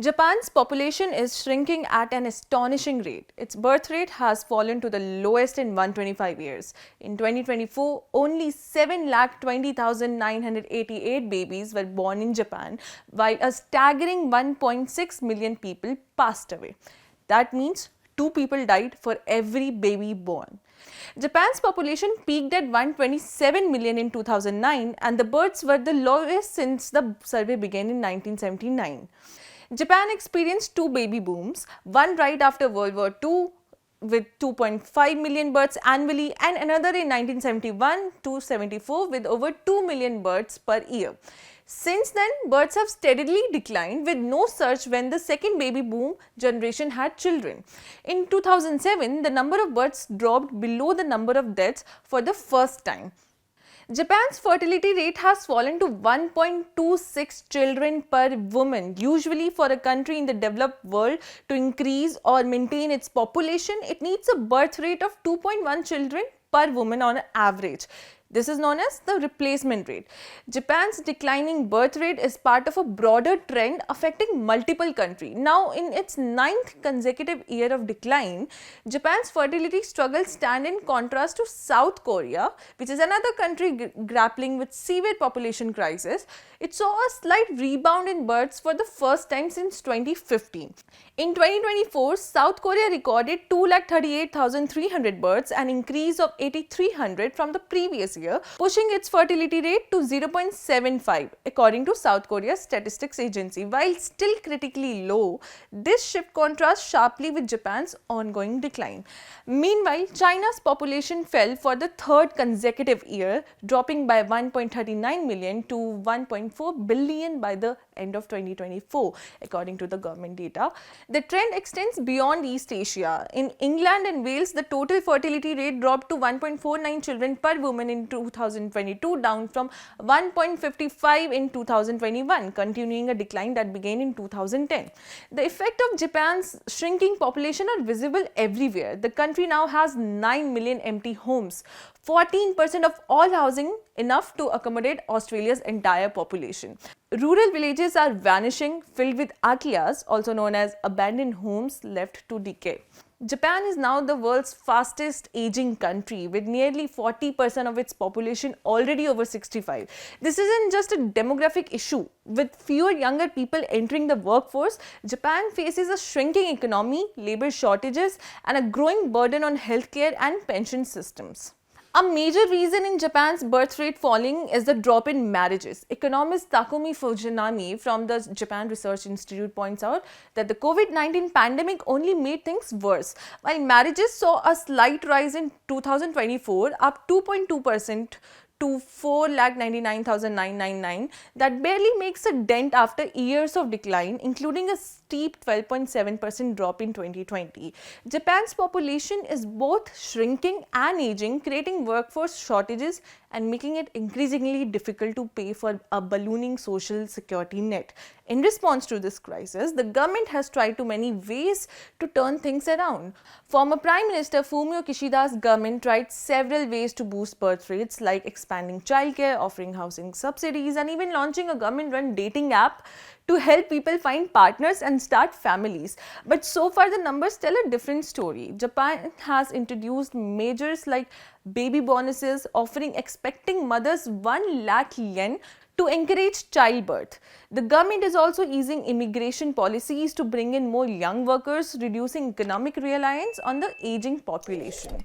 Japan's population is shrinking at an astonishing rate. Its birth rate has fallen to the lowest in 125 years. In 2024, only 7,20,988 babies were born in Japan, while a staggering 1.6 million people passed away. That means 2 people died for every baby born. Japan's population peaked at 127 million in 2009, and the births were the lowest since the survey began in 1979. Japan experienced 2 baby booms, one right after World War II with 2.5 million births annually, and another in 1971 to 74 with over 2 million births per year. Since then, births have steadily declined with no surge when the second baby boom generation had children. In 2007, the number of births dropped below the number of deaths for the first time. Japan's fertility rate has fallen to 1.26 children per woman. Usually, for a country in the developed world to increase or maintain its population, it needs a birth rate of 2.1 children per woman on average. This is known as the replacement rate. Japan's declining birth rate is part of a broader trend affecting multiple countries. Now, in its 9th consecutive year of decline, Japan's fertility struggles stand in contrast to South Korea, which is another country grappling with severe population crisis. It saw a slight rebound in births for the first time since 2015. In 2024, South Korea recorded 238,300 births, an increase of 8,300 from the previous year, pushing its fertility rate to 0.75 according to South Korea's statistics agency. While still critically low, this shift contrasts sharply with Japan's ongoing decline. Meanwhile, China's population fell for the 3rd consecutive year, dropping by 1.39 million to 1.4 billion by the end of 2024 according to the government data. The trend extends beyond East Asia. In England and Wales, the total fertility rate dropped to 1.49 children per woman in 2022, down from 1.55 in 2021, continuing a decline that began in 2010. The effect of Japan's shrinking population are visible everywhere. The country now has 9 million empty homes, 14% of all housing, enough to accommodate Australia's entire population. Rural villages are vanishing, filled with akiyas, also known as abandoned homes left to decay. Japan is now the world's fastest aging country, with nearly 40% of its population already over 65. This isn't just a demographic issue. With fewer younger people entering the workforce, Japan faces a shrinking economy, labor shortages, and a growing burden on healthcare and pension systems. A major reason in Japan's birth rate falling is the drop in marriages. Economist Takumi Fujinami from the Japan Research Institute points out that the COVID-19 pandemic only made things worse. While marriages saw a slight rise in 2024, up 2.2% to 4,99,999, that barely makes a dent after years of decline, including a steep 12.7% drop in 2020. Japan's population is both shrinking and aging, creating workforce shortages and making it increasingly difficult to pay for a ballooning social security net. In response to this crisis, the government has tried to many ways to turn things around. Former Prime Minister Fumio Kishida's government tried several ways to boost birth rates, like expanding childcare, offering housing subsidies, and even launching a government-run dating app to help people find partners and start families. But so far, the numbers tell a different story. Japan has introduced measures like baby bonuses, offering expecting mothers 1 lakh yen to encourage childbirth. The government is also easing immigration policies to bring in more young workers, reducing economic reliance on the aging population.